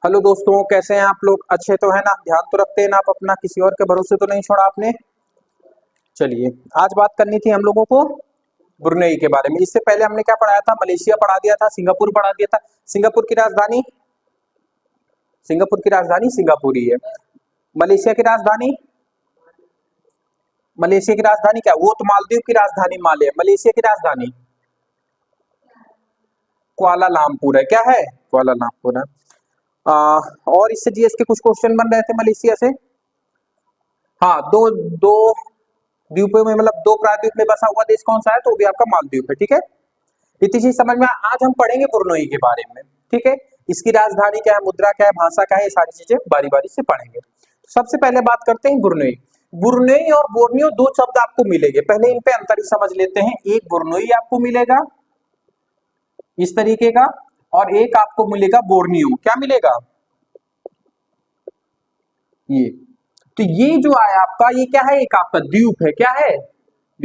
Hello दोस्तों, कैसे हैं आप लोग? अच्छे तो है ना? ध्यान तो रखते हैं ना आप अपना? किसी और के भरोसे तो नहीं छोड़ा आपने? चलिए, आज बात करनी थी हम लोगों को ब्रुनेई के बारे में। इससे पहले हमने क्या पढ़ाया था? मलेशिया पढ़ा दिया था, सिंगापुर पढ़ा दिया था। सिंगापुर की राजधानी सिंगापुर ही है। मलेशिया की राजधानी, मलेशिया की राजधानी क्या? वो तो मालदीव की राजधानी माले है। मलेशिया की राजधानी कुआलालंपुर है। क्या है? कुआलालंपुर है। आ, और इससे जीएस के कुछ क्वेश्चन बन रहे थे मलेशिया से। हाँ, दो दो द्वीपों में, मतलब दो प्रायद्वीप में बसा हुआ देश कौन सा है? तो वो भी आपका मालदीव है। ठीक है, इतनी चीज समझ में। आज हम पढ़ेंगे ब्रुनेई के बारे में। ठीक है, इसकी राजधानी क्या है, मुद्रा क्या है, भाषा क्या है, ये सारी चीजें बारी बारी से पढ़ेंगे। सबसे पहले बात करते हैं ब्रुनेई। ब्रुनेई और बोर्नियो दो शब्द आपको मिलेंगे। पहले इन पे अंतर ही समझ लेते हैं। एक ब्रुनेई आपको मिलेगा इस तरीके का, और एक आपको मिलेगा बोर्नियो। क्या मिलेगा? ये। तो ये जो आया आपका, ये क्या है? एक आपका द्वीप है। क्या है?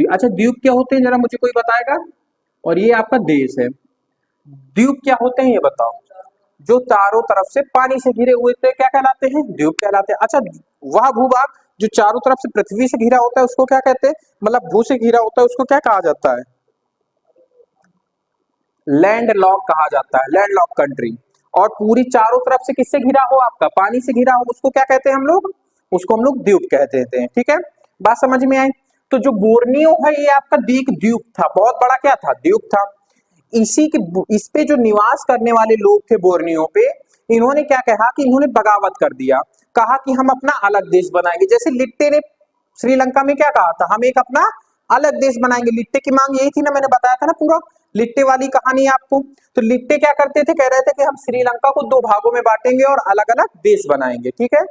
अच्छा, द्वीप क्या होते हैं, जरा मुझे कोई बताएगा? और ये आपका देश है। द्वीप क्या होते हैं ये बताओ? जो चारों तरफ से पानी से घिरे हुए थे, क्या कहलाते हैं? द्वीप कहलाते हैं। अच्छा, वह भूभाग जो चारों तरफ से पृथ्वी से घिरा होता है उसको क्या कहते हैं? मतलब भू से घिरा होता है उसको क्या कहा जाता है? लैंड लॉक कहा जाता है, लैंड लॉक कंट्री। और पूरी चारों तरफ से किससे घिरा हो? आपका पानी से घिरा हो, उसको क्या कहते हैं हम लोग? उसको हम लोग द्वीप कहते हैं। ठीक है, बात समझ में आई? तो जो बोर्नियो है ये आपका एक द्वीप था, बहुत बड़ा क्या था? द्वीप था। इसी के इस पे जो निवास करने वाले लोग थे बोर्नियो पे, इन्होंने क्या कहा कि इन्होंने बगावत कर दिया। कहा कि हम अपना अलग देश बनाएंगे। जैसे लिट्टे ने श्रीलंका में क्या कहा था? हम एक अपना अलग देश बनाएंगे। लिट्टे की मांग यही थी ना, मैंने बताया था ना पूरा लिट्टे वाली कहानी आपको। तो लिट्टे क्या करते थे? कह रहे थे कि हम श्रीलंका को दो भागों में बांटेंगे और अलग अलग देश बनाएंगे। ठीक है,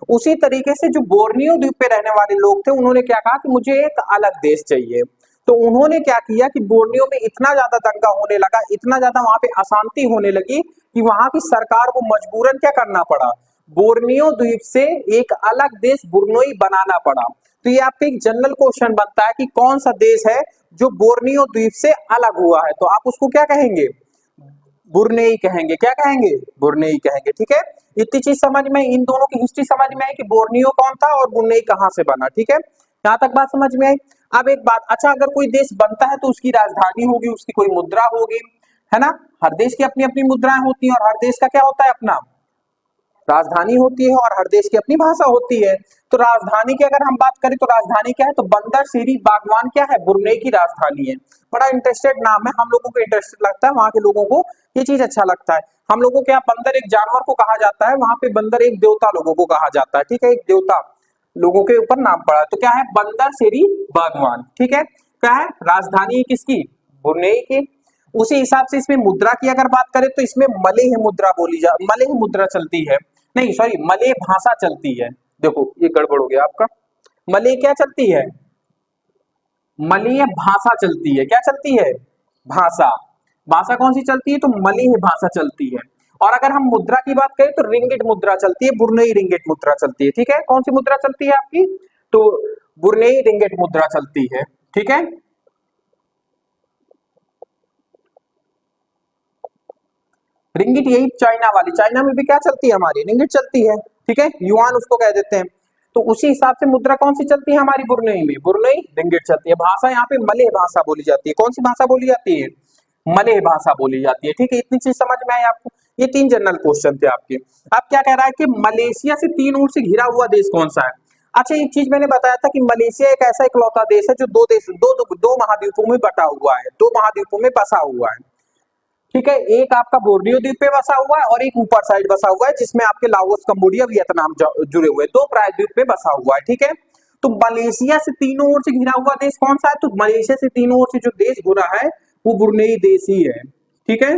उसी तरीके से जो बोर्नियो द्वीप पे रहने वाले लोग थे, उन्होंने क्या कहा कि मुझे एक अलग देश चाहिए। तो उन्होंने क्या किया कि बोर्नियो में इतना ज्यादा दंगा होने लगा, इतना ज्यादा वहां पे अशांति होने लगी कि वहां की सरकार को मजबूरन क्या करना पड़ा? बोर्नियो द्वीप से एक अलग देश ब्रुनेई बनाना पड़ा। तो ये आपका एक जनरल क्वेश्चन बनता है कि कौन सा देश है जो बोर्नियो द्वीप से अलग हुआ है? तो आप उसको क्या कहेंगे? बुर्नेई कहेंगे। क्या कहेंगे? बुर्नेई कहेंगे। ठीक है, इतनी चीज समझ में, इन दोनों की हिस्ट्री समझ में आई कि बोर्नियो कौन था और बुर्नेई कहां से बना। ठीक है, यहां तक बात समझ में आई। अब एक बात, अच्छा, अगर कोई देश बनता है तो उसकी राजधानी होगी, उसकी कोई मुद्रा होगी, है ना? हर देश की अपनी अपनी मुद्राएं होती हैं, और हर देश का क्या होता है? अपना राजधानी होती है, और हर देश की अपनी भाषा होती है। तो राजधानी की अगर हम बात करें तो राजधानी क्या है? तो बंदर सीरी बागवान क्या है? ब्रुनेई की राजधानी है। बड़ा इंटरेस्टेड नाम है, हम लोगों को इंटरेस्टेड लगता है, वहां के लोगों को ये चीज अच्छा लगता है। हम लोगों के यहाँ बंदर एक जानवर को कहा जाता है, वहां पे बंदर एक देवता लोगों को कहा जाता है। ठीक है, एक देवता लोगों के ऊपर नाम पड़ा है। तो क्या है? बंदर सीरी बागवान। ठीक है, क्या है? राजधानी किसकी? ब्रुनेई की। उसी हिसाब से इसमें मुद्रा की अगर बात करें तो इसमें मलय मुद्रा मलय मुद्रा चलती है। नहीं, सॉरी, मलय भाषा चलती है। देखो, ये गड़बड़ हो गया आपका। मलय क्या चलती है? मलय भाषा चलती है। क्या चलती है? भाषा। भाषा कौन सी चलती है? तो मलय भाषा चलती है। और अगर हम मुद्रा की बात करें तो रिंगिट मुद्रा चलती है, ब्रुनेई रिंगिट मुद्रा चलती है। ठीक है, कौन सी मुद्रा चलती है आपकी? तो ब्रुनेई रिंगिट मुद्रा चलती है। ठीक है, रिंगिट यही चाइना वाली, चाइना में भी क्या चलती है हमारी? रिंगिट चलती है। ठीक है, युआन उसको कह देते हैं। तो उसी हिसाब से मुद्रा कौन सी चलती है हमारी ब्रुनेई में? ब्रुनेई रिंगिट चलती है। भाषा यहाँ पे मलय भाषा बोली जाती है। कौन सी भाषा बोली जाती है? मलय भाषा बोली जाती है। ठीक है, इतनी चीज समझ में आई आपको? ये तीन जनरल क्वेश्चन थे आपके। अब क्या कह रहा है कि मलेशिया से तीन ओर से घिरा हुआ देश कौन सा है? अच्छा, एक चीज मैंने बताया था कि मलेशिया एक ऐसा इकलौता देश है जो दो महाद्वीपों में बटा हुआ है, दो महाद्वीपों में बसा हुआ है। ठीक है, एक आपका बोर्नियो द्वीप पे बसा हुआ है और एक ऊपर साइड बसा हुआ है जिसमें आपके लाओस, कंबोडिया, वियतनाम जुड़े हुए, दो प्रायद्वीप पे बसा हुआ है। ठीक है, तो मलेशिया से तीनों ओर से घिरा हुआ देश कौन सा है? तो मलेशिया से तीनों ओर से जो देश घिरा है वो ब्रुनेई देश ही है। ठीक है,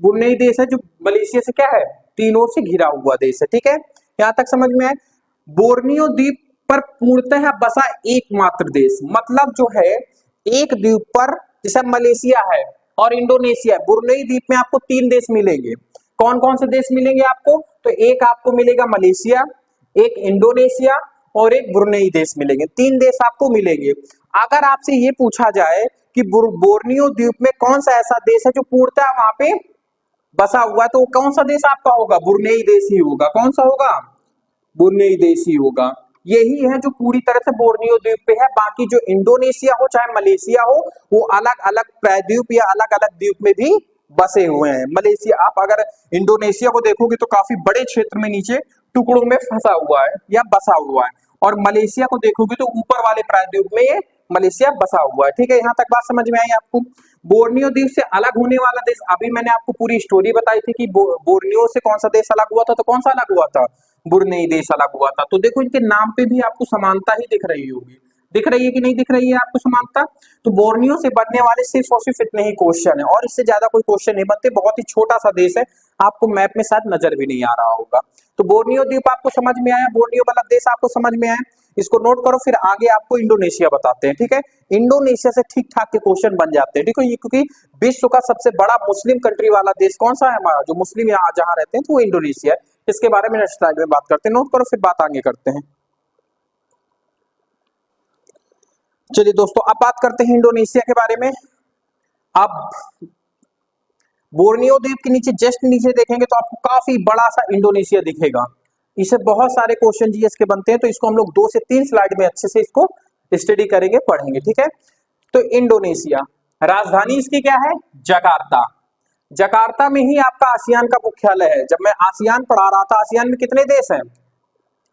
ब्रुनेई देश है जो मलेशिया से क्या है? तीनों ओर से घिरा हुआ देश है। ठीक है, यहां तक समझ में आए? बोर्नियो द्वीप पर पूर्णतः बसा एकमात्र देश, मतलब जो है एक द्वीप पर, जैसे मलेशिया है और इंडोनेशिया है, ब्रुनेई द्वीप में आपको तीन देश मिलेंगे। कौन कौन से देश मिलेंगे आपको? तो एक आपको मिलेगा मलेशिया, एक इंडोनेशिया और एक ब्रुनेई देश मिलेंगे। तीन देश आपको मिलेंगे। अगर आपसे ये पूछा जाए कि बोर्नियो द्वीप में कौन सा ऐसा देश है जो पूर्णतः वहां पे बसा हुआ है, तो कौन सा देश आपका होगा? ब्रुनेई देश ही होगा। कौन सा होगा? ब्रुनेई देश ही होगा। यही है जो पूरी तरह से बोर्नियो द्वीप पे है। बाकी जो इंडोनेशिया हो चाहे मलेशिया हो, वो अलग अलग प्रायद्वीप या अलग अलग द्वीप में भी बसे हुए हैं। मलेशिया, आप अगर इंडोनेशिया को देखोगे तो काफी बड़े क्षेत्र में नीचे टुकड़ों में फंसा हुआ है या बसा हुआ है, और मलेशिया को देखोगे तो ऊपर वाले प्रायद्वीप में ये मलेशिया बसा हुआ है। ठीक है, यहाँ तक बात समझ में आई आपको? बोर्नियो द्वीप से अलग होने वाला देश, अभी मैंने आपको पूरी स्टोरी बताई थी कि बोर्नियो से कौन सा देश अलग हुआ था, तो कौन सा अलग हुआ था? ब्रुनेई देश अलग हुआ था। तो देखो इनके नाम पे भी आपको समानता ही दिख रही होगी। दिख रही है कि नहीं दिख रही है आपको समानता? तो बोर्नियो से बनने वाले सिर्फ और सिर्फ इतने ही क्वेश्चन है, और इससे ज्यादा कोई क्वेश्चन नहीं बनते। बहुत ही छोटा सा देश है, आपको मैप में शायद नजर भी नहीं आ रहा होगा। तो बोर्नियो द्वीप आपको समझ में आया, बोर्नियो वाला देश आपको समझ में आया, इसको नोट करो। फिर आगे आपको इंडोनेशिया बताते हैं। ठीक है, इंडोनेशिया से ठीक ठाक के क्वेश्चन बन जाते हैं। ठीक है, ये क्योंकि विश्व का सबसे बड़ा मुस्लिम कंट्री वाला देश कौन सा है हमारा, जो मुस्लिम यहाँ जहां रहते हैं, तो वो इंडोनेशिया है। इसके बारे में नेक्स्ट स्लाइड में बात करते हैं। नोट करो, फिर बात आगे करते हैं। चलिए दोस्तों, अब बात करते हैं इंडोनेशिया के बारे में। अब बोर्नियो द्वीप के नीचे, जस्ट नीचे देखेंगे तो आपको काफी बड़ा सा इंडोनेशिया दिखेगा। इसे बहुत सारे क्वेश्चन जीएस के बनते हैं, तो इसको हम लोग 2 से 3 स्लाइड में अच्छे से इसको स्टडी करेंगे, पढ़ेंगे। ठीक है, तो इंडोनेशिया, राजधानी इसकी क्या है? जकार्ता। जकार्ता में ही आपका आसियान का मुख्यालय है। जब मैं आसियान पढ़ा रहा था, आसियान में कितने देश हैं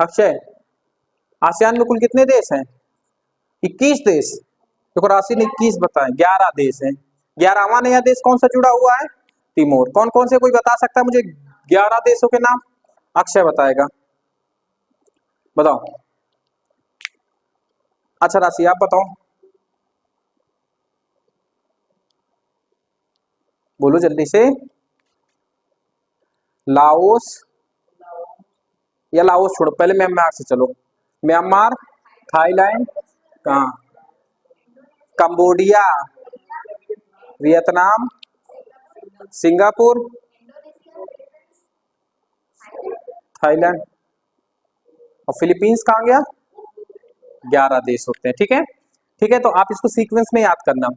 अक्षय? आसियान में कुल कितने देश हैं? 21 देश। देखो राशि ने 21 बताए, 11 देश हैं। 11वां नया देश कौन सा जुड़ा हुआ है? तिमोर। कौन कौन से, कोई बता सकता है मुझे 11 देशों के नाम? अक्षय बताएगा, बताओ। अच्छा राशि आप बताओ, बोलो जल्दी से। लाओस, या लाओस छोड़ो, पहले म्यांमार से चलो। म्यांमार, थाईलैंड, कहाँ? कंबोडिया, वियतनाम, सिंगापुर, थाईलैंड, और फिलीपींस कहाँ गया? 11 देश होते हैं। ठीक है, ठीक है, तो आप इसको सीक्वेंस में याद करना।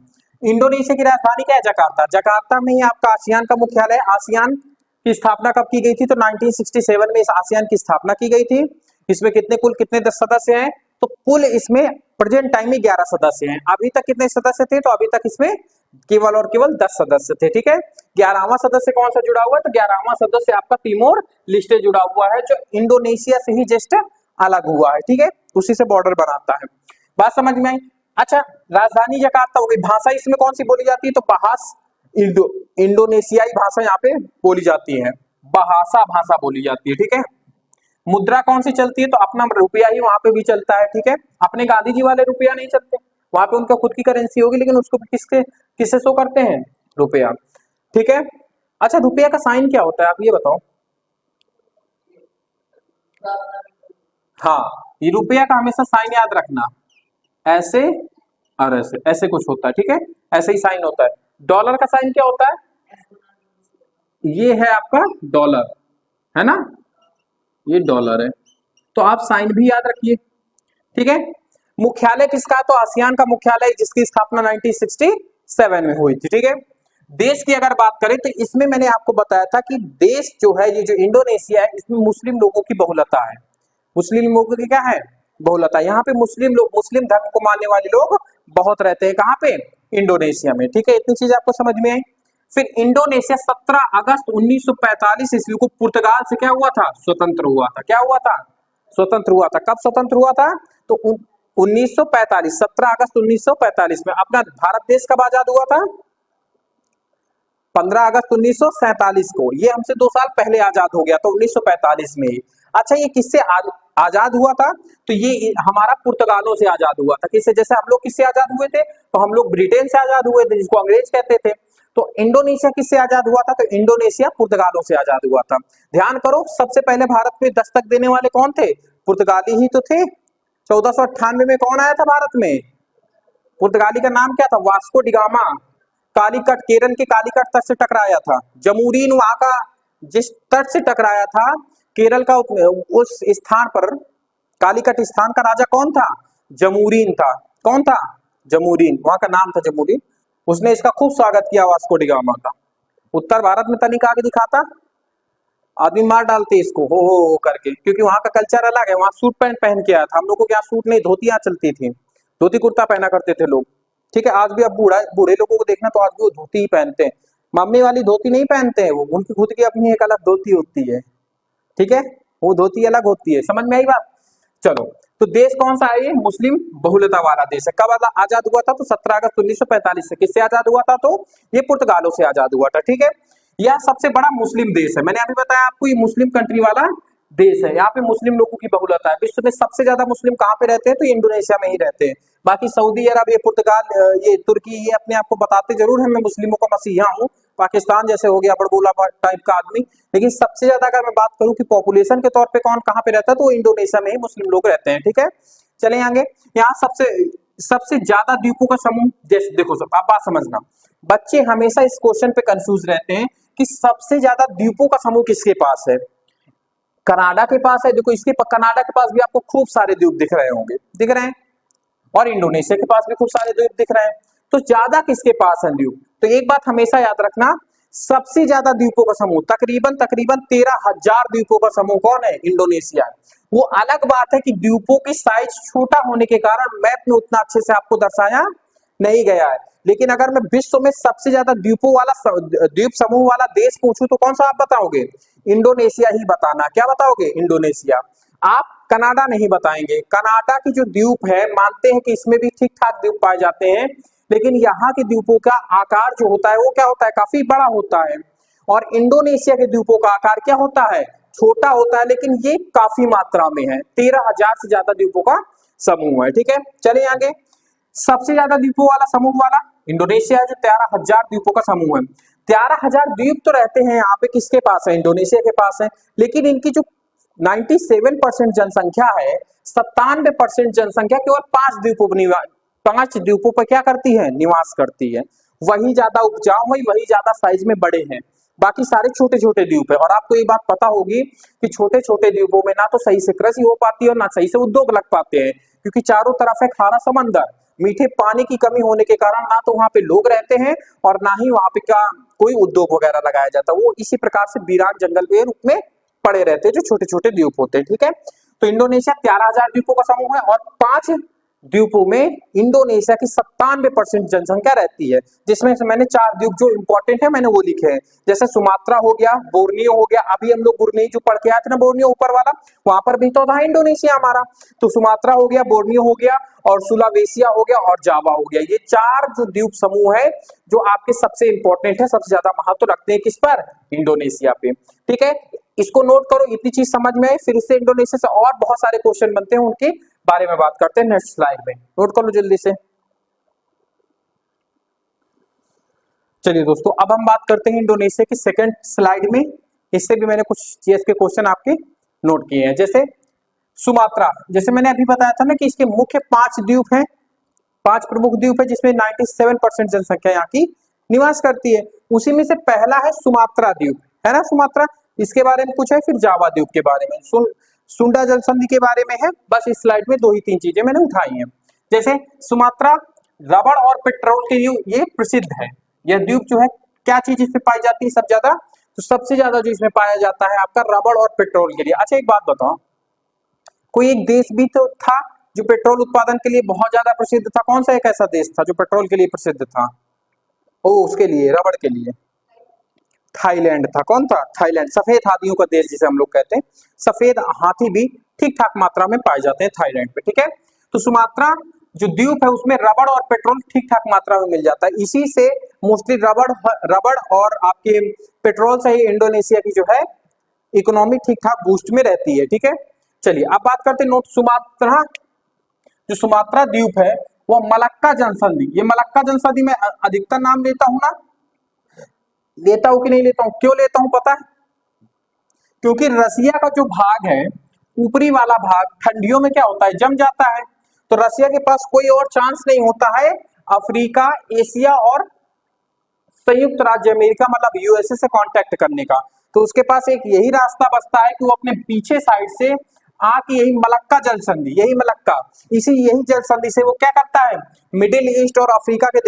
इंडोनेशिया की राजधानी क्या है? जकार्ता। जकार्ता में ही आपका आसियान का मुख्यालय है। आसियान की स्थापना कब की गई थी? तो 1967 में इस आसियान की स्थापना की गई थी। इसमें कितने सदस्य हैं? तो कुल इसमें प्रेजेंट टाइम में 11 सदस्य हैं। अभी तक कितने सदस्य थे? तो अभी तक इसमें केवल और केवल 10 सदस्य थे। ठीक है, 11वां सदस्य कौन सा जुड़ा हुआ है? तो 11वां सदस्य आपका तिमोर लिस्टे जुड़ा हुआ है, जो इंडोनेशिया से ही जस्ट अलग हुआ है। ठीक है, उसी से बॉर्डर बनाता है। बात समझ में आई? अच्छा, राजधानी जकार्ता हो गई। भाषा इसमें कौन सी बोली जाती है? तो इंडोनेशियाई भाषा यहाँ पे बोली जाती है, बहासा भाषा बोली जाती है। ठीक है, मुद्रा कौन सी चलती है? तो अपना रुपया ही वहां पे भी चलता है। ठीक है, अपने गांधी जी वाले रुपया नहीं चलते, वहां पे उनका खुद की करेंसी होगी, लेकिन उसको किससे शो करते हैं? रुपया। ठीक है, अच्छा रुपया का साइन क्या होता है, आप ये बताओ। हाँ, ये रुपया का हमेशा साइन याद रखना, ऐसे और ऐसे, ऐसे कुछ होता है। ठीक है, ऐसे ही साइन होता है। डॉलर का साइन क्या होता है? ये है आपका डॉलर, है ना, ये डॉलर है। तो आप साइन भी याद रखिए। ठीक है, मुख्यालय किसका? तो आसियान का मुख्यालय, जिसकी स्थापना 1967 में हुई थी। ठीक है, देश की अगर बात करें तो इसमें मैंने आपको बताया था कि देश जो है, ये जो इंडोनेशिया है, इसमें मुस्लिम लोगों की बहुलता है। मुस्लिम लोगों की क्या है? बहुलता। यहाँ पे मुस्लिम लोग, मुस्लिम धर्म को मानने वाले लोग बहुत रहते हैं। कहाँ पे? इंडोनेशिया में। ठीक है, इतनी चीज आपको समझ में आई। फिर इंडोनेशिया 17 अगस्त 1945 ईस्वी को पुर्तगाल से क्या हुआ था? स्वतंत्र हुआ था। क्या हुआ था? स्वतंत्र हुआ था। कब स्वतंत्र हुआ था? तो 1945, 17 अगस्त 1945 में। अपना भारत देश कब आजाद हुआ था? 15 अगस्त 1947 को। ये हमसे 2 साल पहले आजाद हो गया, तो 1945 में। अच्छा, ये किससे आजाद हुआ था? तो ये हमारा पुर्तगालों से आजाद हुआ था। किससे? जैसे हम लोग किससे आजाद हुए थे? तो हम लोग ब्रिटेन से आजाद हुए थे, जिसको अंग्रेज कहते थे। तो इंडोनेशिया किससे आजाद हुआ था? तो इंडोनेशिया पुर्तगालों से आजाद हुआ था। ध्यान करो, सबसे पहले भारत में दस्तक देने वाले कौन थे? पुर्तगाली ही तो थे। 1498 में कौन आया था भारत में? पुर्तगाली का नाम क्या था? Vasco da Gama. कालीकट, केरल के कालीकट तट से टकराया था। जमूरीन वहां का जिस तट से टकराया था, केरल का उस स्थान पर, कालीकट स्थान का राजा कौन था? जमूरीन था। कौन था? जमूरीन, वहां का नाम था जमूरीन। उसने इसका खूब स्वागत किया वास्को डिगामा का। उत्तर भारत में तनिक आगे दिखाता, आदमी मार डालते इसको हो करके, क्योंकि वहां का कल्चर अलग है, वहां सूट पैंट पहन के आया था। हम लोग को क्या सूट नहीं, धोतियां चलती थी, धोती कुर्ता पहना करते थे लोग। ठीक है, आज भी अब बूढ़े लोगों को देखना तो आज भी वो धोती ही पहनते हैं। मम्मी वाली धोती नहीं पहनते हैं वो, उनकी खुद की अपनी एक अलग धोती होती है। ठीक है, वो धोती अलग होती है। समझ में आई बात? चलो, तो देश कौन सा है ये? मुस्लिम बहुलता वाला देश है। कब आजाद हुआ था? तो 17 अगस्त 1945 से। किससे आजाद हुआ था? तो ये पुर्तगालों से आजाद हुआ था। ठीक है, यह सबसे बड़ा मुस्लिम देश है। मैंने अभी बताया आपको, ये मुस्लिम कंट्री वाला देश है। यहाँ पे मुस्लिम लोगों की बहुलता है। विश्व में सबसे ज्यादा मुस्लिम कहाँ पे रहते हैं? तो इंडोनेशिया में ही रहते हैं। बाकी सऊदी अरब, ये पुर्तगाल, ये तुर्की, ये अपने आप को बताते जरूर है मैं मुस्लिमों का मसीहा हूँ, पाकिस्तान जैसे हो गया बड़बोला टाइप का आदमी, लेकिन सबसे ज्यादा अगर मैं बात करूं कि पॉपुलेशन के तौर पे कौन कहाँ पे रहता है, तो वो इंडोनेशिया में ही मुस्लिम लोग रहते हैं। ठीक है, चले आगे। यहाँ सबसे सबसे ज्यादा द्वीपों का समूह, जैसे देखो सब आप बात समझना, बच्चे हमेशा इस क्वेश्चन पे कंफ्यूज रहते हैं कि सबसे ज्यादा द्वीपों का समूह किसके पास है। कनाडा के पास है। देखो, इसके कनाडा के पास भी आपको खूब सारे द्वीप दिख रहे होंगे, दिख रहे हैं, और इंडोनेशिया के पास भी खूब सारे द्वीप दिख रहे हैं। तो ज्यादा किसके पास है द्वीप? तो एक बात हमेशा याद रखना, सबसे ज्यादा द्वीपों का समूह तकरीबन 13,000 द्वीपों का समूह कौन है? इंडोनेशिया है। वो अलग बात है कि द्वीपों की साइज छोटा होने के कारण मैप में उतना अच्छे से आपको दर्शाया नहीं गया है। लेकिन अगर मैं विश्व में सबसे ज्यादा द्वीपों वाला द्वीप समूह वाला देश पूछूं तो कौन सा आप बताओगे? इंडोनेशिया ही बताना। क्या बताओगे? इंडोनेशिया। आप कनाडा नहीं बताएंगे। कनाडा की जो द्वीप है, मानते हैं कि इसमें भी ठीक ठाक द्वीप पाए जाते हैं, लेकिन यहाँ के द्वीपों का आकार जो होता है वो क्या होता है? काफी बड़ा होता है। और इंडोनेशिया के द्वीपों का आकार क्या होता है? छोटा होता है, लेकिन ये काफी मात्रा में है। 13,000 से ज्यादा द्वीपों का समूह है। ठीक है, चलिए आगे। सबसे ज्यादा द्वीपों वाला समूह वाला इंडोनेशिया है, जो 13,000 द्वीपों का समूह है। 13,000 द्वीप तो रहते हैं यहाँ पे किसके पास है? इंडोनेशिया के पास है। लेकिन इनकी जो 97% जनसंख्या है, 97% जनसंख्या केवल 5 द्वीपों पर क्या करती है? निवास करती है। वही ज्यादा उपजाऊ है, वही ज्यादा साइज में बड़े हैं। बाकी सारे छोटे छोटे द्वीप है। और आपको ये बात पता होगी कि छोटे छोटे द्वीपों में ना तो सही से कृषि हो पाती है और ना सही से उद्योग लग पाते हैं, क्योंकि चारों तरफ है खारा समंदर। मीठे पानी की कमी होने के कारण ना तो वहां पे लोग रहते हैं और ना ही वहां पे क्या कोई उद्योग वगैरह लगाया जाता है। वो इसी प्रकार से वीरान जंगल के रूप में पड़े रहते हैं, जो छोटे छोटे द्वीप होते हैं। ठीक है, तो इंडोनेशिया 13,000 द्वीपों का समूह है, और 5 द्वीपों में इंडोनेशिया की 97% जनसंख्या रहती है, जिसमें से मैंने 4 द्वीप जो इंपॉर्टेंट है मैंने वो लिखे हैं। जैसे सुमात्रा हो गया, बोर्नियो हो गया, अभी हम लोग बोर्नियो जो पढ़ के आए थे ना, बोर्नियो ऊपर वाला, वहां पर भी तो था इंडोनेशिया हमारा। तो सुमात्रा हो गया, बोर्नियो हो गया, और सुलावेसिया हो गया, और जावा हो गया। ये 4 जो द्वीप समूह है जो आपके सबसे इंपॉर्टेंट है, सबसे ज्यादा महत्व रखते हैं किस पर? इंडोनेशिया पे। ठीक है, इसको नोट करो, इतनी चीज समझ में आई। फिर इससे इंडोनेशिया से और बहुत सारे क्वेश्चन बनते हैं, उनके बारे में बात करते हैं नेक्स्ट स्लाइड में। नोट कर लो जल्दी से। चलिए दोस्तों, अब हम बात करते हैं इंडोनेशिया की सेकंड स्लाइड में। इससे भी मैंने कुछ चीज के क्वेश्चन आपके नोट किए हैं। जैसे सुमात्रा, जैसे मैंने अभी बताया था ना कि इसके मुख्य 5 द्वीप हैं, 5 प्रमुख द्वीप है, जिसमें 97% जनसंख्या यहाँ की निवास करती है। उसी में से पहला है सुमात्रा द्वीप, है ना? सुमात्रा, इसके बारे में पूछा है। फिर जावा द्वीप के बारे में, सुंडा जल संधि के बारे में है। बस इस स्लाइड में 2 ही 3 चीजें मैंने उठाई हैं। जैसे सुमात्रा रबड़ और पेट्रोल के लिए ये प्रसिद्ध है। यह द्वीप जो है, क्या चीज इसमें पाई जाती है सब ज्यादा? तो सबसे ज्यादा जो इसमें पाया जाता है आपका रबड़ और पेट्रोल के लिए। अच्छा, एक बात बताओ, कोई एक देश भी तो था जो पेट्रोल उत्पादन के लिए बहुत ज्यादा प्रसिद्ध था। कौन सा एक ऐसा देश था जो पेट्रोल के लिए प्रसिद्ध था? ओ, उसके लिए, रबड़ के लिए थाईलैंड था। कौन था? थाईलैंड। सफेद हाथियों का देश जिसे हम लोग कहते हैं। सफेद हाथी भी ठीक ठाक मात्रा में पाए जाते हैं थाईलैंड पे। ठीक है, तो सुमात्रा जो द्वीप है उसमें रबड़ और पेट्रोल ठीक ठाक मात्रा में मिल जाता है। इसी से मोस्टली रबड़ और आपके पेट्रोल से ही इंडोनेशिया की जो है इकोनॉमी ठीक ठाक बूस्ट में रहती है। ठीक है, चलिए अब बात करते हैं नोट। सुमात्रा, जो सुमात्रा द्वीप है वो मलक्का जनसंधि, ये मलक्का जनसंधि में अधिकतर नाम लेता हूं ना, लेता हूं कि नहीं लेता हूं? क्यों लेता हूं पता है? क्योंकि रसिया का जो भाग है, ऊपरी वाला भाग, ठंडियों में क्या होता है? जम जाता है। तो रसिया के पास कोई और चांस नहीं होता है अफ्रीका, एशिया और संयुक्त राज्य अमेरिका मतलब यूएसए से कांटेक्ट करने का। तो उसके पास एक यही रास्ता बचता है कि वो अपने पीछे साइड से आके यही मलक्का जल संधि, यही मलक्का, यही जल संधि से वो क्या करता है? मिडिल ईस्ट और अफ्रीका के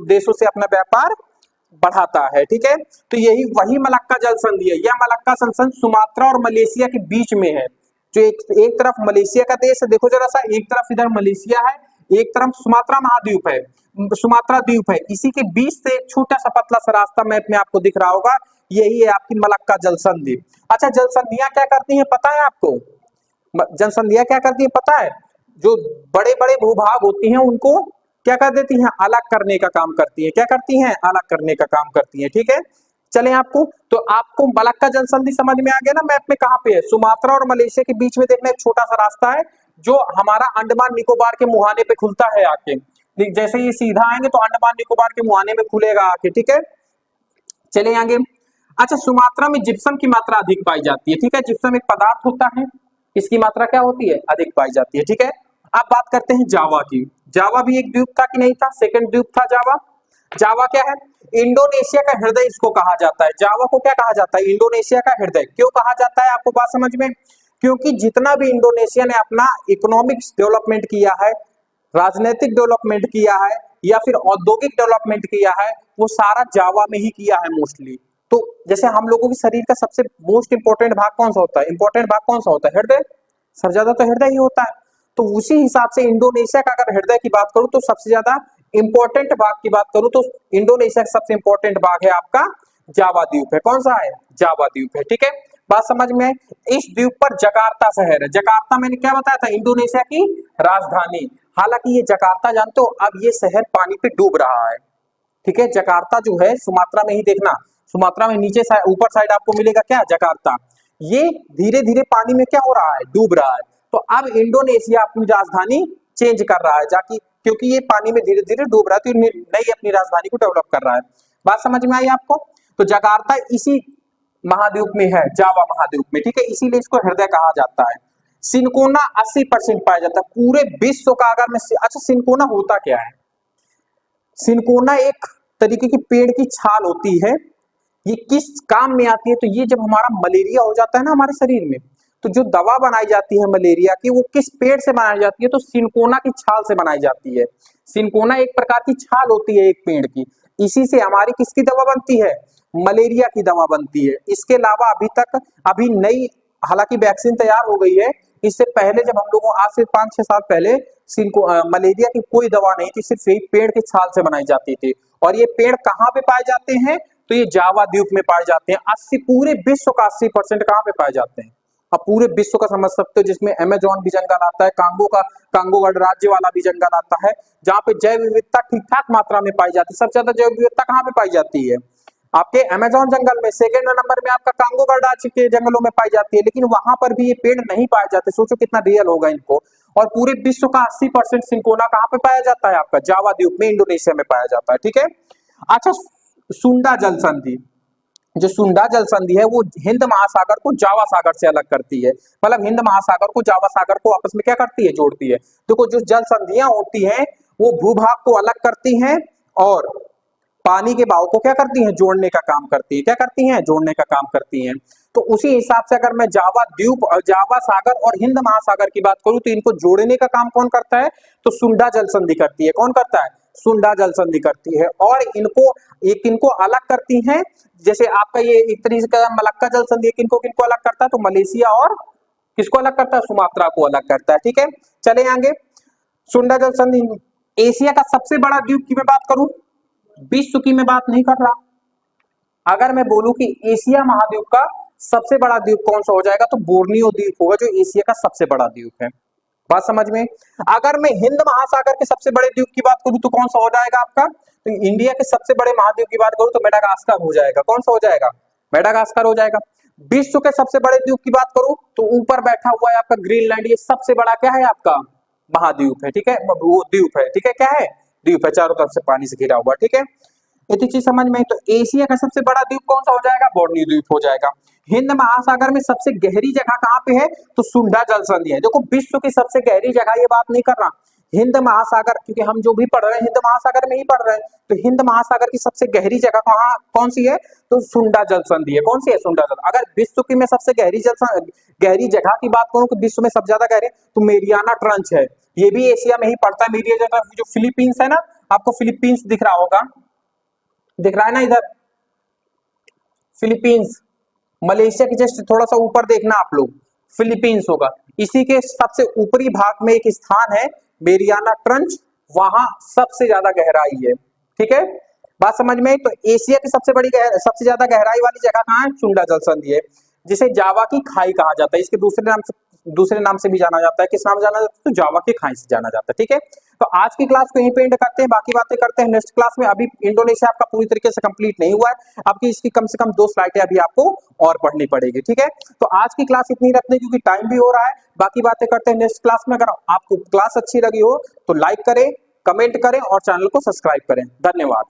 देशों से अपना व्यापार बढ़ाता है। ठीक है, तो यही वही मलक्का जल संधि है। यह मलक्का संसंध सुमात्रा और मलेशिया के बीच में है। जो एक तरफ मलेशिया का देश है, देखो जरा सा, एक तरफ इधर मलेशिया है, एक तरफ सुमात्रा महाद्वीप है, सुमात्रा द्वीप है, इसी के बीच से एक छोटा सा पतला सा रास्ता मैप में आपको दिख रहा होगा, यही है आपकी मलक्का जल संधि। अच्छा, जल संधियां क्या करती हैं पता है आपको? जल संधियां क्या करती है पता है? जो बड़े बड़े भूभाग होती हैं उनको क्या कर देती हैं, अलग करने का काम करती है। क्या करती हैं? अलग करने का काम करती है। ठीक है, चले आपको, तो आपको मलक्का जल संधि समझ में आ गया ना, मैप में कहाँ पे है? सुमात्रा और मलेशिया के बीच में देखना एक छोटा सा रास्ता है जो हमारा अंडमान निकोबार के मुहाने पे खुलता है आके। जैसे ये सीधा आएंगे तो अंडमान निकोबार के मुहाने में खुलेगा आके। ठीक है, चले आगे। अच्छा, सुमात्रा में जिप्सम की मात्रा अधिक पाई जाती है। ठीक है, जिप्सम एक पदार्थ होता है, इसकी मात्रा क्या होती है? अधिक पाई जाती है। ठीक है, अब बात करते हैं जावा की। जावा भी एक द्वीप था कि नहीं था? सेकंड द्वीप था जावा। जावा क्या है? इंडोनेशिया का हृदय इसको कहा जाता है। जावा को क्या कहा जाता है? इंडोनेशिया का हृदय। क्यों कहा जाता है आपको बात समझ में? क्योंकि जितना भी इंडोनेशिया ने अपना इकोनॉमिक्स डेवलपमेंट किया है, राजनीतिक डेवलपमेंट किया है या फिर औद्योगिक डेवलपमेंट किया है, वो सारा जावा में ही किया है मोस्टली। तो जैसे हम लोगों के शरीर का सबसे मोस्ट इंपोर्टेंट भाग कौन सा होता है? इंपोर्टेंट भाग कौन सा होता है? हृदय। सबसे ज्यादा तो हृदय ही होता है। तो उसी हिसाब से इंडोनेशिया का अगर हृदय की बात करूं तो सबसे ज्यादा इंपॉर्टेंट भाग की बात करूं तो इंडोनेशिया का सबसे इंपॉर्टेंट भाग है आपका जावा द्वीप है। कौन सा है? जावा द्वीप है। ठीक है, बात समझ में आई? इस द्वीप पर जकार्ता शहर है। जकार्ता मैंने क्या बताया था? इंडोनेशिया की राजधानी। हालांकि ये जकार्ता जानते हो, अब ये शहर पानी पे डूब रहा है। ठीक है, जकार्ता जो है सुमात्रा में ही देखना, सुमात्रा में नीचे साइड ऊपर साइड आपको मिलेगा क्या? जकार्ता। ये धीरे धीरे पानी में क्या हो रहा है? डूब रहा है। तो अब इंडोनेशिया अपनी राजधानी चेंज कर रहा है जाके, क्योंकि ये पानी में धीरे धीरे डूब रहा है, तो नई अपनी राजधानी को डेवलप कर रहा है। बात समझ में आई आपको? तो जकार्ता इसी महाद्वीप में है, जावा महाद्वीप में। ठीक है, इसीलिए इसको हृदय कहा जाता है। सिनकोना 80% पाया जाता है पूरे विश्व का। अगर मैं अच्छा, सिनकोना होता क्या है? सिनकोना एक तरीके की पेड़ की छाल होती है। ये किस काम में आती है? तो ये जब हमारा मलेरिया हो जाता है ना हमारे शरीर में, तो जो दवा बनाई जाती है मलेरिया की, वो किस पेड़ से बनाई जाती है? तो सिनकोना की छाल से बनाई जाती है। सिनकोना एक प्रकार की छाल होती है एक पेड़ की, इसी से हमारी किसकी दवा बनती है? मलेरिया की दवा बनती है। इसके अलावा अभी नई हालांकि वैक्सीन तैयार हो गई है। इससे पहले जब हम लोगों आज से 5-6 साल पहले मलेरिया की कोई दवा नहीं थी, सिर्फ यही पेड़ की छाल से बनाई जाती थी। और ये पेड़ कहाँ पे पाए जाते हैं? तो ये जावा द्वीप में पाए जाते हैं। 80 पूरे विश्व का 80% कहाँ पे पाए जाते हैं? अब पूरे विश्व का समझ सकते हो, जिसमें अमेजोन भी जंगल आता है, कांगो गणराज्य वाला भी जंगल आता है, जहाँ पे जैव विविधता ठीक ठाक मात्रा में पाई जाती है। सबसे ज्यादा जैव विविधता कहाँ पे पाई जाती है? आपके अमेजोन जंगल में। सेकेंड नंबर में आपका कांगो गणराज्य के जंगलों में पाई जाती है। लेकिन वहां पर भी ये पेड़ नहीं पाए जाते। सोचो कितना रियल होगा इनको। और पूरे विश्व का 80% सिंकोना कहाँ पे पाया जाता है? आपका जावा द्वीप में, इंडोनेशिया में पाया जाता है। ठीक है, अच्छा, सुंडा जल संधि। जो सुंडा जल संधि है वो हिंद महासागर को जावा सागर से अलग करती है। मतलब हिंद महासागर को जावा सागर को आपस में क्या करती है? जोड़ती है। देखो, जो जल संधियां होती हैं वो भूभाग को अलग करती हैं और पानी के बहाव को क्या करती हैं? जोड़ने का काम करती है। क्या करती हैं? जोड़ने का काम करती हैं। तो उसी हिसाब से अगर मैं जावा द्वीप और जावा सागर और हिंद महासागर की बात करूं तो इनको जोड़ने का काम कौन करता है? तो सुंडा जल संधि करती है। कौन करता है? सुंडा जल संधि करती है। और इनको अलग करती हैं। जैसे आपका ये एक तरीके का मलक्का जल संधि किनको किनको अलग करता है? तो मलेशिया और किसको अलग करता है? सुमात्रा को अलग करता है। ठीक है, चले आगे। सुंडा जल संधि। एशिया का सबसे बड़ा द्वीप की मैं बात करूं, विश्व की मैं बात नहीं कर रहा। अगर मैं बोलूं कि एशिया महाद्वीप का सबसे बड़ा द्वीप कौन सा हो जाएगा, तो बोर्नियो द्वीप होगा, जो एशिया का सबसे बड़ा द्वीप है। बात समझ में? अगर मैं हिंद महासागर के सबसे बड़े द्वीप की बात करूं तो कौन सा हो जाएगा आपका? तो इंडिया के सबसे बड़े महाद्वीप की बात करूं तो मेडागास्कर हो जाएगा। कौन सा हो जाएगा? मेडागास्कर हो जाएगा। विश्व के सबसे बड़े द्वीप की बात करूं तो ऊपर बैठा हुआ है आपका ग्रीनलैंड। ये सबसे बड़ा क्या है? आपका महाद्वीप है। ठीक है, वो द्वीप है। ठीक है, क्या है? द्वीप है, चारों तरफ से पानी से घिरा हुआ। ठीक है, इतनी चीज समझ में। तो एशिया का सबसे बड़ा द्वीप कौन सा हो जाएगा? बोर्नियो द्वीप हो जाएगा। हिंद महासागर में सबसे गहरी जगह कहाँ पे है? तो सुंडा जल संधि है। देखो, विश्व की सबसे गहरी जगह ये बात नहीं कर रहा, हिंद महासागर, क्योंकि हम जो भी पढ़ रहे हैं हिंद महासागर में ही पढ़ रहे हैं। तो हिंद महासागर की सबसे गहरी जगह कौन सी है? तो सुंडा जल संधि है। कौन सी है? सुंडा जल। अगर विश्व की मैं सबसे गहरी जगह की बात करूं कि विश्व में सबसे ज्यादा गहरे, तो मेरियाना ट्रंच है। ये भी एशिया में ही पड़ता है। मेरियाना, जो फिलीपींस है ना, आपको फिलीपींस दिख रहा होगा, दिख रहा है ना इधर, फिलीपींस। मलेशिया के जस्ट थोड़ा सा ऊपर देखना आप लोग, फिलीपींस होगा। इसी के सबसे ऊपरी भाग में एक स्थान है मेरियाना ट्रंच, वहां सबसे ज्यादा गहराई है। ठीक है, बात समझ में आई? तो एशिया की सबसे ज्यादा गहराई वाली जगह कहाँ है? सुंडा जल संधि है, जिसे जावा की खाई कहा जाता है। इसके दूसरे नाम से भी जाना जाता है। किस नाम से जाना जाता है? तो जावा की खाई से जाना जाता है। ठीक है, तो आज की क्लास को यहीं पे एंड करते हैं, बाकी बातें करते हैं नेक्स्ट क्लास में। अभी इंडोनेशिया आपका पूरी तरीके से कंप्लीट नहीं हुआ है, आपकी इसकी कम से कम 2 स्लाइडें अभी आपको और पढ़नी पड़ेगी। ठीक है, तो आज की क्लास इतनी रखते हैं क्योंकि टाइम भी हो रहा है, बाकी बातें करते हैं नेक्स्ट क्लास में। अगर आपको क्लास अच्छी लगी हो तो लाइक करें, कमेंट करें और चैनल को सब्सक्राइब करें। धन्यवाद।